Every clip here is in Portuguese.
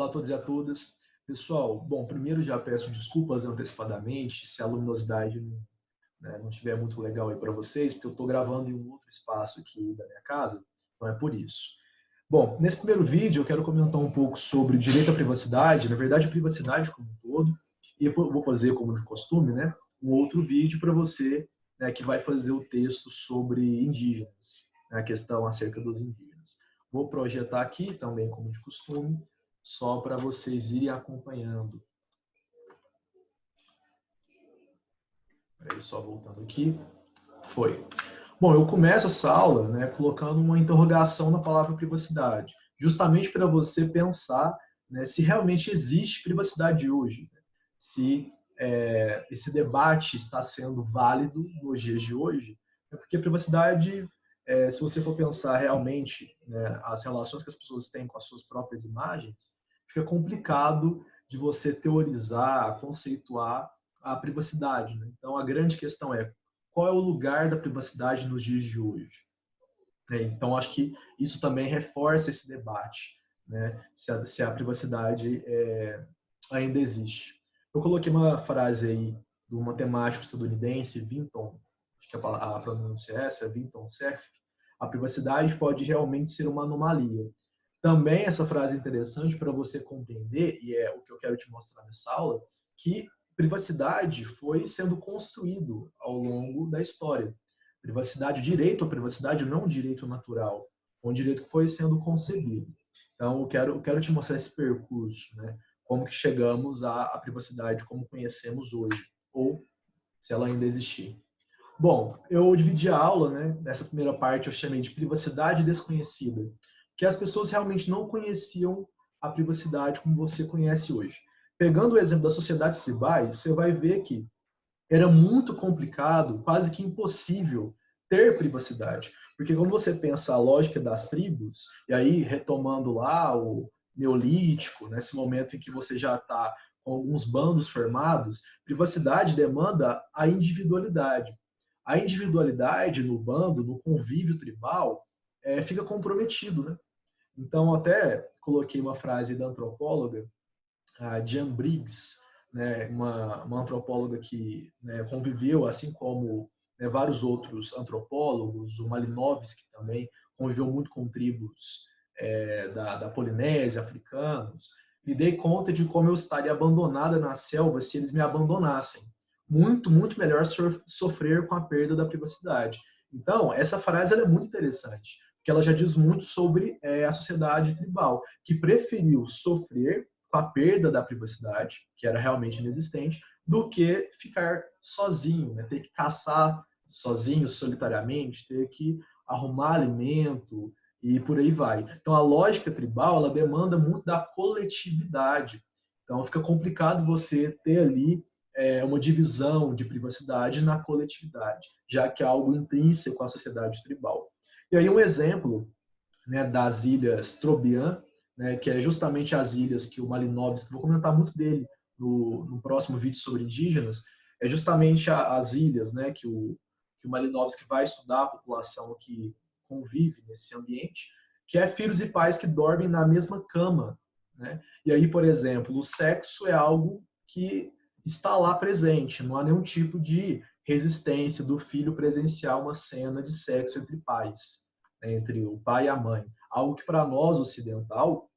Olá a todos e a todas. Pessoal, bom, primeiro já peço desculpas antecipadamente se a luminosidade não estiver muito legal aí para vocês, porque eu estou gravando em um outro espaço aqui da minha casa, então é por isso. Bom, nesse primeiro vídeo eu quero comentar um pouco sobre o direito à privacidade, na verdade a privacidade como um todo, e eu vou fazer, como de costume, né, um outro vídeo para você, né, que vai fazer o texto sobre indígenas, né, a questão acerca dos indígenas. Vou projetar aqui também, como de costume, só para vocês irem acompanhando. Peraí, só voltando aqui. Foi. Bom, eu começo essa aula, né, colocando uma interrogação na palavra privacidade, justamente para você pensar, né, se realmente existe privacidade hoje, né? Se esse debate está sendo válido nos dias de hoje, né, porque a privacidade, se você for pensar realmente, né, as relações que as pessoas têm com as suas próprias imagens, fica complicado de você teorizar, conceituar a privacidade, né? Então, a grande questão é qual é o lugar da privacidade nos dias de hoje. Então, acho que isso também reforça esse debate, né? Se a privacidade ainda existe. Eu coloquei uma frase aí do matemático estadunidense Vinton, acho que a pronúncia é essa, Vinton Cerf, a privacidade pode realmente ser uma anomalia. Também essa frase é interessante para você compreender, e é o que eu quero te mostrar nessa aula, que privacidade foi sendo construído ao longo da história. Privacidade, direito à privacidade não é um direito natural, é um direito que foi sendo concebido. Então, eu quero te mostrar esse percurso, né? Como que chegamos à privacidade como conhecemos hoje, ou se ela ainda existir. Bom, eu dividi a aula, né? Nessa primeira parte eu chamei de privacidade desconhecida, que as pessoas realmente não conheciam a privacidade como você conhece hoje. Pegando o exemplo das sociedades tribais, você vai ver que era muito complicado, quase que impossível ter privacidade. Porque quando você pensa a lógica das tribos, e aí retomando lá o Neolítico, nesse momento em que você já está com alguns bandos formados, privacidade demanda a individualidade. A individualidade no bando, no convívio tribal, fica comprometido, né? Então, até coloquei uma frase da antropóloga, a Jean Briggs, né, uma antropóloga que, né, conviveu, assim como, né, vários outros antropólogos, o Malinowski também conviveu muito com tribos da Polinésia, africanos, me dei conta de como eu estaria abandonada na selva se eles me abandonassem. Muito, muito melhor sofrer com a perda da privacidade. Então, essa frase ela é muito interessante, porque ela já diz muito sobre a sociedade tribal, que preferiu sofrer com a perda da privacidade, que era realmente inexistente, do que ficar sozinho, né? Ter que caçar sozinho, solitariamente, ter que arrumar alimento e por aí vai. Então, a lógica tribal, ela demanda muito da coletividade. Então, fica complicado você ter ali uma divisão de privacidade na coletividade, já que é algo intrínseco à sociedade tribal. E aí, um exemplo, né, das ilhas Trobriand, né, que é justamente as ilhas que o Malinowski, vou comentar muito dele no próximo vídeo sobre indígenas, é justamente as ilhas, né, que o Malinowski vai estudar a população que convive nesse ambiente, que é filhos e pais que dormem na mesma cama, né? E aí, por exemplo, o sexo é algo que está lá presente, não há nenhum tipo de resistência do filho presenciar uma cena de sexo entre pais, né, entre o pai e a mãe. Algo que para nós ocidental,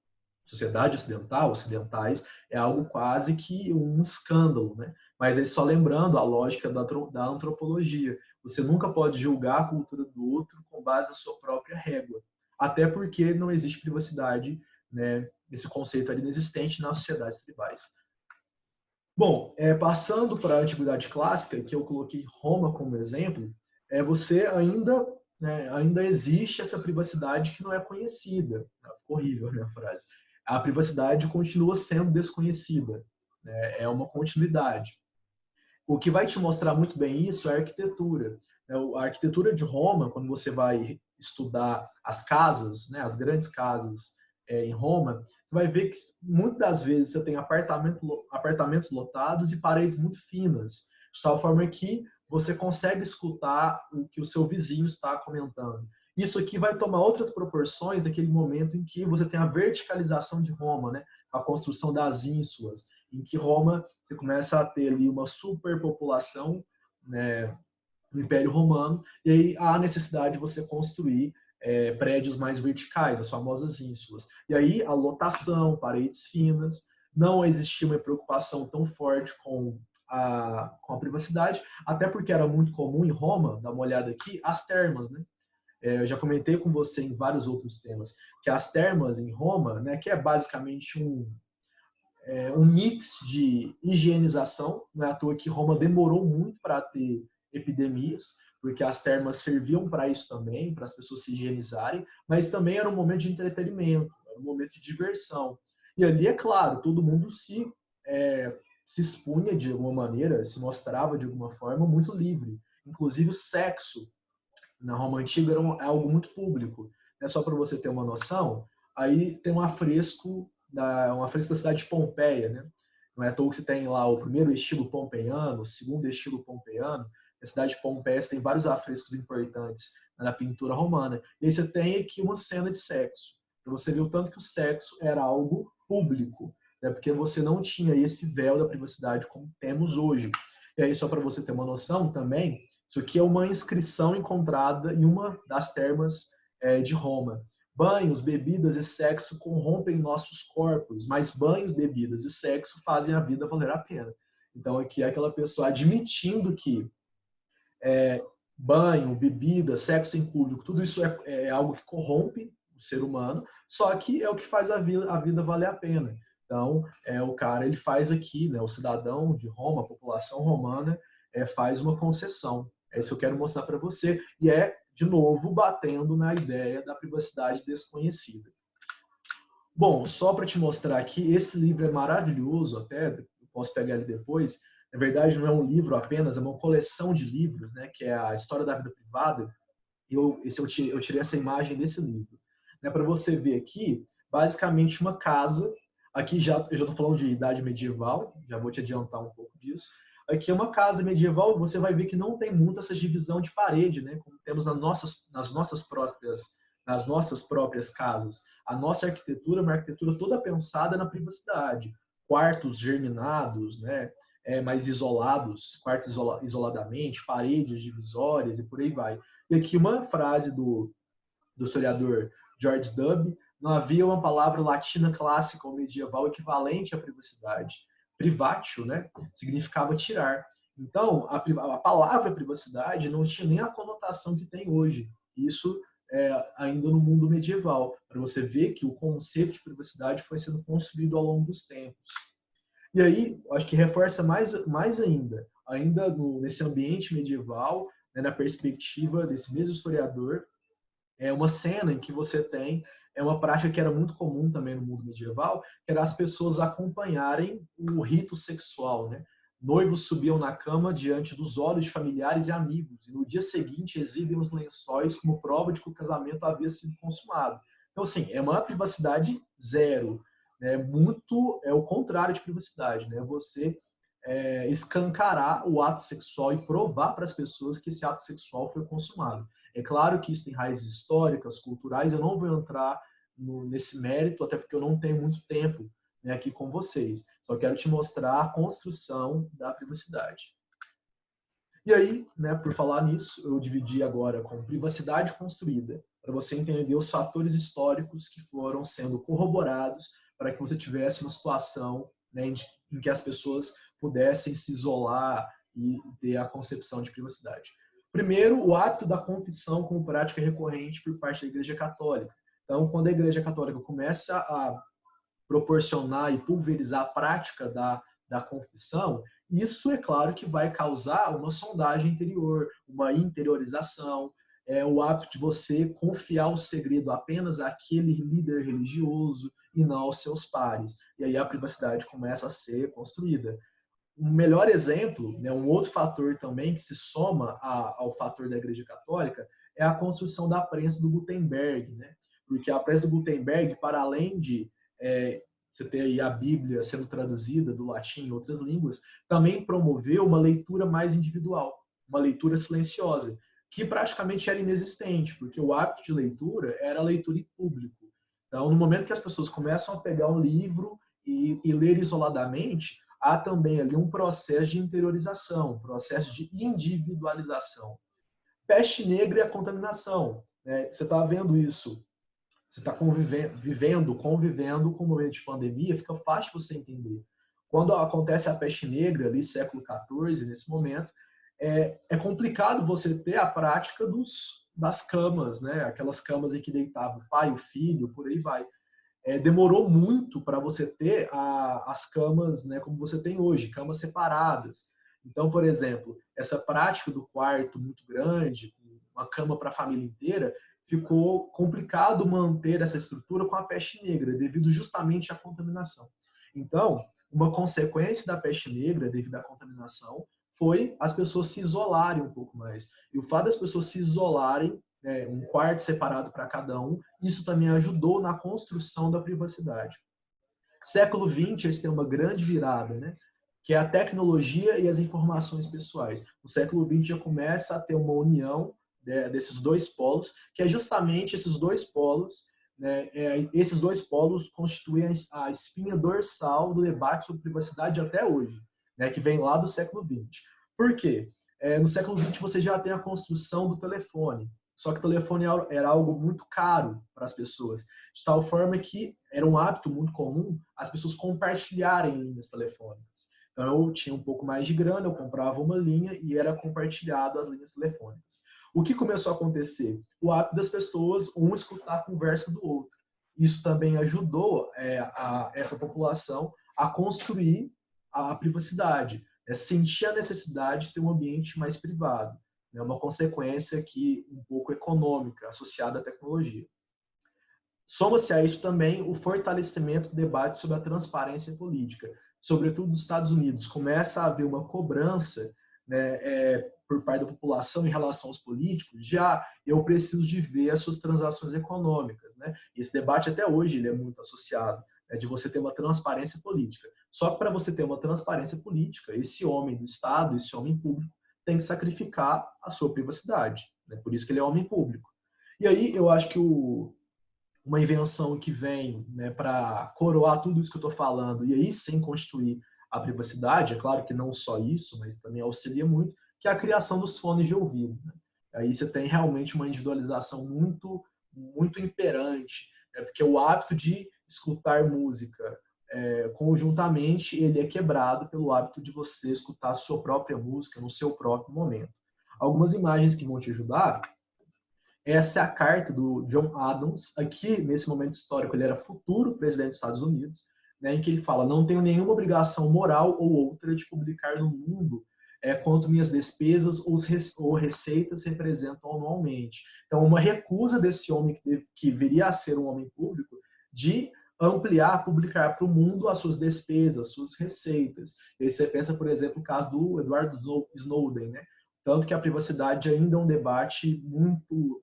sociedade ocidental, ocidentais, é algo quase que um escândalo, né? Mas aí só lembrando a lógica da antropologia, você nunca pode julgar a cultura do outro com base na sua própria régua, até porque não existe privacidade, né? Esse conceito ali inexistente nas sociedades tribais. Bom, passando para a Antiguidade Clássica, que eu coloquei Roma como exemplo, você ainda, né, ainda existe essa privacidade que não é conhecida. Ficou horrível a minha frase. A privacidade continua sendo desconhecida, né, é uma continuidade. O que vai te mostrar muito bem isso é a arquitetura. A arquitetura de Roma, quando você vai estudar as casas, né, as grandes casas em Roma, você vai ver que muitas das vezes você tem apartamentos lotados e paredes muito finas, de tal forma que você consegue escutar o que o seu vizinho está comentando. Isso aqui vai tomar outras proporções naquele momento em que você tem a verticalização de Roma, né? a construção das ínsulas, em que Roma, você começa a ter ali uma superpopulação, né, no Império Romano, e aí há a necessidade de você construir prédios mais verticais, as famosas ínsulas. E aí a lotação, paredes finas, não existia uma preocupação tão forte com a privacidade, até porque era muito comum em Roma, dá uma olhada aqui, as termas, né? Eu já comentei com você em vários outros temas que as termas em Roma, né, que é basicamente um mix de higienização, não é à toa que Roma demorou muito para ter epidemias, porque as termas serviam para isso também, para as pessoas se higienizarem, mas também era um momento de entretenimento, era um momento de diversão. E ali, é claro, todo mundo se expunha de alguma maneira, se mostrava de alguma forma muito livre. Inclusive o sexo na Roma Antiga era algo muito público. É só para você ter uma noção, aí tem um afresco da cidade de Pompeia, né? Não é à toa que você tem lá o primeiro estilo pompeiano, o segundo estilo pompeiano. A cidade de Pompeia tem vários afrescos importantes na pintura romana. E aí você tem aqui uma cena de sexo. Para você ver o tanto que o sexo era algo público, né? Porque você não tinha esse véu da privacidade como temos hoje. E aí, só para você ter uma noção também, isso aqui é uma inscrição encontrada em uma das termas de Roma. Banhos, bebidas e sexo corrompem nossos corpos, mas banhos, bebidas e sexo fazem a vida valer a pena. Então aqui é aquela pessoa admitindo que banho, bebida, sexo em público, tudo isso é algo que corrompe o ser humano, só que é o que faz a vida valer a pena. Então, o cara ele faz aqui, né, o cidadão de Roma, a população romana, faz uma concessão. É isso que eu quero mostrar para você. E de novo, batendo na ideia da privacidade desconhecida. Bom, só para te mostrar aqui, esse livro é maravilhoso, até eu posso pegar ele depois. Na verdade, não é um livro apenas, é uma coleção de livros, né, que é a História da Vida Privada. Eu tirei essa imagem desse livro. Né, para você ver aqui, basicamente uma casa. Aqui eu já estou falando de idade medieval, já vou te adiantar um pouco disso. Aqui é uma casa medieval, você vai ver que não tem muito essa divisão de parede, né, como temos nas nossas próprias casas. A nossa arquitetura é uma arquitetura toda pensada na privacidade. Quartos germinados, né, mais isolados, quartos isoladamente, paredes divisórias e por aí vai. E aqui uma frase do historiador George Dubb: não havia uma palavra latina clássica ou medieval equivalente à privacidade. Privatio, né, significava tirar. Então, a palavra privacidade não tinha nem a conotação que tem hoje. Isso ainda no mundo medieval, para você ver que o conceito de privacidade foi sendo construído ao longo dos tempos. E aí, acho que reforça mais ainda nesse ambiente medieval, né, na perspectiva desse mesmo historiador, uma cena em que você tem uma prática que era muito comum também no mundo medieval, que era as pessoas acompanharem o rito sexual, né? Noivos subiam na cama diante dos olhos de familiares e amigos, e no dia seguinte exibem os lençóis como prova de que o casamento havia sido consumado. Então, assim, é uma privacidade zero, né? Muito é o contrário de privacidade, né? Você escancarar o ato sexual e provar para as pessoas que esse ato sexual foi consumado. É claro que isso tem raízes históricas, culturais, eu não vou entrar nesse mérito, até porque eu não tenho muito tempo, né, aqui com vocês. Só quero te mostrar a construção da privacidade. E aí, né, por falar nisso, eu dividi agora com privacidade construída, para você entender os fatores históricos que foram sendo corroborados para que você tivesse uma situação, né, em que as pessoas pudessem se isolar e ter a concepção de privacidade. Primeiro, o hábito da confissão como prática recorrente por parte da Igreja Católica. Então, quando a Igreja Católica começa a proporcionar e pulverizar a prática da confissão, isso é claro que vai causar uma sondagem interior, uma interiorização, o hábito de você confiar o segredo apenas àquele líder religioso e não aos seus pares. E aí a privacidade começa a ser construída. Um melhor exemplo, né, um outro fator também que se soma ao fator da Igreja Católica é a construção da prensa do Gutenberg, né? Porque a prensa do Gutenberg, para além de você ter aí a Bíblia sendo traduzida do latim em outras línguas, também promoveu uma leitura mais individual, uma leitura silenciosa, que praticamente era inexistente, porque o hábito de leitura era a leitura em público. Então, no momento que as pessoas começam a pegar um livro e ler isoladamente, há também ali um processo de interiorização, um processo de individualização. Peste negra e a contaminação, né? Você está vendo isso, você está convivendo com o momento de pandemia, fica fácil você entender. Quando acontece a peste negra, ali, século XIV, nesse momento, é complicado você ter a prática das camas, né? Aquelas camas em que deitava o pai, o filho, por aí vai. Demorou muito para você ter as camas, né, como você tem hoje, camas separadas. Então, por exemplo, essa prática do quarto muito grande, uma cama para a família inteira, ficou complicado manter essa estrutura com a peste negra, devido justamente à contaminação. Então, uma consequência da peste negra, devido à contaminação, foi as pessoas se isolarem um pouco mais. E o fato das pessoas se isolarem, um quarto separado para cada um, isso também ajudou na construção da privacidade. Século XX, esse tem uma grande virada, né? Que é a tecnologia e as informações pessoais. O século XX já começa a ter uma união, né, desses dois polos, que é justamente esses dois polos, né, esses dois polos constituem a espinha dorsal do debate sobre privacidade até hoje, né, que vem lá do século XX. Por quê? No século XX você já tem a construção do telefone, só que o telefone era algo muito caro para as pessoas, de tal forma que era um hábito muito comum as pessoas compartilharem linhas telefônicas. Então eu tinha um pouco mais de grana, eu comprava uma linha e era compartilhado as linhas telefônicas. O que começou a acontecer? O hábito das pessoas, um escutar a conversa do outro. Isso também ajudou essa população a construir a privacidade, sentir a necessidade de ter um ambiente mais privado. É uma consequência aqui um pouco econômica associada à tecnologia. Soma-se a isso também o fortalecimento do debate sobre a transparência política, sobretudo nos Estados Unidos. Começa a haver uma cobrança, né, por parte da população em relação aos políticos, eu preciso de ver as suas transações econômicas. Né? E esse debate até hoje ele é muito associado, né, de você ter uma transparência política. Só que para você ter uma transparência política, esse homem do Estado, esse homem público, tem que sacrificar a sua privacidade. Né? Por isso que ele é homem público. E aí eu acho que uma invenção que vem, né, para coroar tudo isso que eu estou falando e aí sem constituir a privacidade, é claro que não só isso, mas também auxilia muito, que é a criação dos fones de ouvido. Né? Aí você tem realmente uma individualização muito, muito imperante, né? Porque o hábito de escutar música conjuntamente, ele é quebrado pelo hábito de você escutar a sua própria música no seu próprio momento. Algumas imagens que vão te ajudar. Essa é a carta do John Adams, aqui nesse momento histórico, ele era futuro presidente dos Estados Unidos, né, em que ele fala: não tenho nenhuma obrigação moral ou outra de publicar no mundo quanto minhas despesas ou receitas representam anualmente. Então, uma recusa desse homem que viria a ser um homem público de ampliar, publicar para o mundo as suas despesas, as suas receitas. E aí você pensa, por exemplo, no caso do Edward Snowden, né? Tanto que a privacidade ainda é um debate muito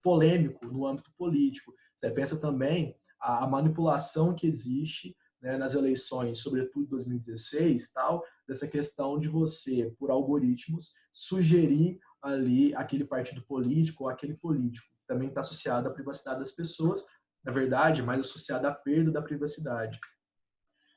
polêmico no âmbito político. Você pensa também a manipulação que existe, né, nas eleições, sobretudo 2016, tal, dessa questão de você, por algoritmos, sugerir ali aquele partido político ou aquele político. Também está associado à privacidade das pessoas, na verdade, mais associado à perda da privacidade.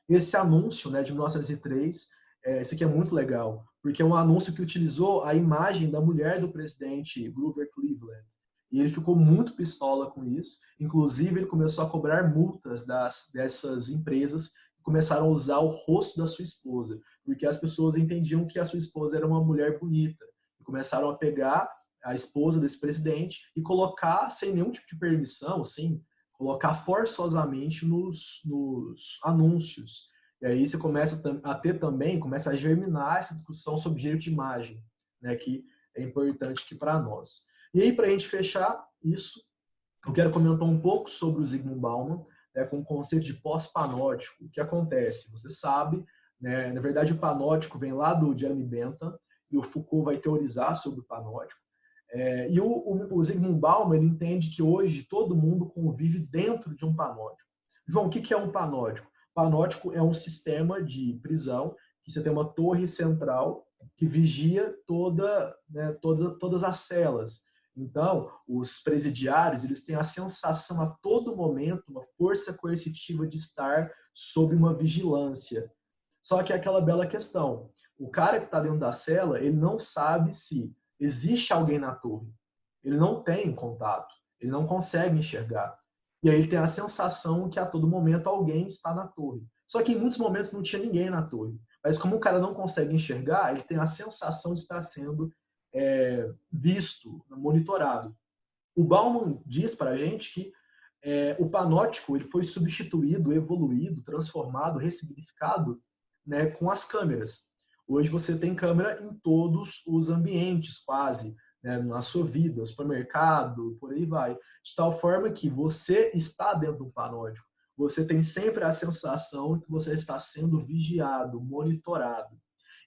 Esse anúncio, né, de 1903, esse aqui é muito legal, porque é um anúncio que utilizou a imagem da mulher do presidente Grover Cleveland. E ele ficou muito pistola com isso. Inclusive, ele começou a cobrar multas dessas empresas que começaram a usar o rosto da sua esposa, porque as pessoas entendiam que a sua esposa era uma mulher bonita. E começaram a pegar a esposa desse presidente e colocar, sem nenhum tipo de permissão, assim, colocar forçosamente nos anúncios. E aí você começa a ter também, começa a germinar essa discussão sobre direito de imagem, né, que é importante aqui para nós. E aí, para a gente fechar isso, eu quero comentar um pouco sobre o Zygmunt Bauman, com o conceito de pós-panótico. O que acontece? Você sabe, né, na verdade, o panótico vem lá do Jeremy Bentham, e o Foucault vai teorizar sobre o panótico. E o Zygmunt Bauman ele entende que hoje todo mundo convive dentro de um panótico. João, o que é um panótico? Panótico é um sistema de prisão que você tem uma torre central que vigia todas as celas. Então, os presidiários, eles têm a sensação a todo momento, uma força coercitiva de estar sob uma vigilância. Só que é aquela bela questão, o cara que está dentro da cela, ele não sabe se existe alguém na torre. Ele não tem contato, ele não consegue enxergar. E aí ele tem a sensação que a todo momento alguém está na torre. Só que em muitos momentos não tinha ninguém na torre. Mas como o cara não consegue enxergar, ele tem a sensação de estar sendo visto, monitorado. O Bauman diz para a gente que o panóptico ele foi substituído, evoluído, transformado, ressignificado, né, com as câmeras. Hoje você tem câmera em todos os ambientes, quase, né, na sua vida, supermercado, por aí vai. De tal forma que você está dentro do panóptico. Você tem sempre a sensação que você está sendo vigiado, monitorado.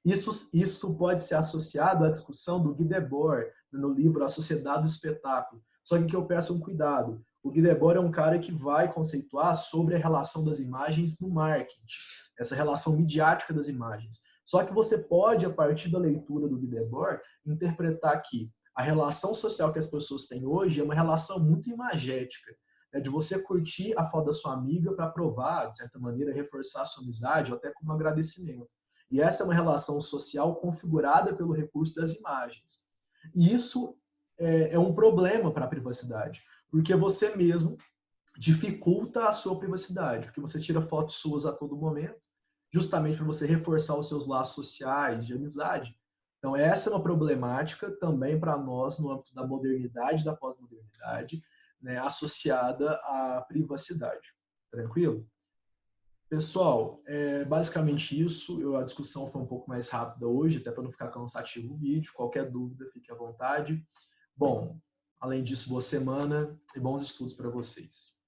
Isso pode ser associado à discussão do Guy Debord, no livro A Sociedade do Espetáculo. Só que eu peço um cuidado. O Guy Debord é um cara que vai conceituar sobre a relação das imagens no marketing, essa relação midiática das imagens. Só que você pode, a partir da leitura do Guy Debord, interpretar que a relação social que as pessoas têm hoje é uma relação muito imagética, né, de você curtir a foto da sua amiga para provar, de certa maneira, reforçar a sua amizade ou até como agradecimento. E essa é uma relação social configurada pelo recurso das imagens. E isso é um problema para a privacidade, porque você mesmo dificulta a sua privacidade, porque você tira fotos suas a todo momento, justamente para você reforçar os seus laços sociais de amizade. Então, essa é uma problemática também para nós no âmbito da modernidade, da pós-modernidade, né, associada à privacidade. Tranquilo? Pessoal, é basicamente isso. A discussão foi um pouco mais rápida hoje, até para não ficar cansativo o vídeo. Qualquer dúvida, fique à vontade. Bom, além disso, boa semana e bons estudos para vocês.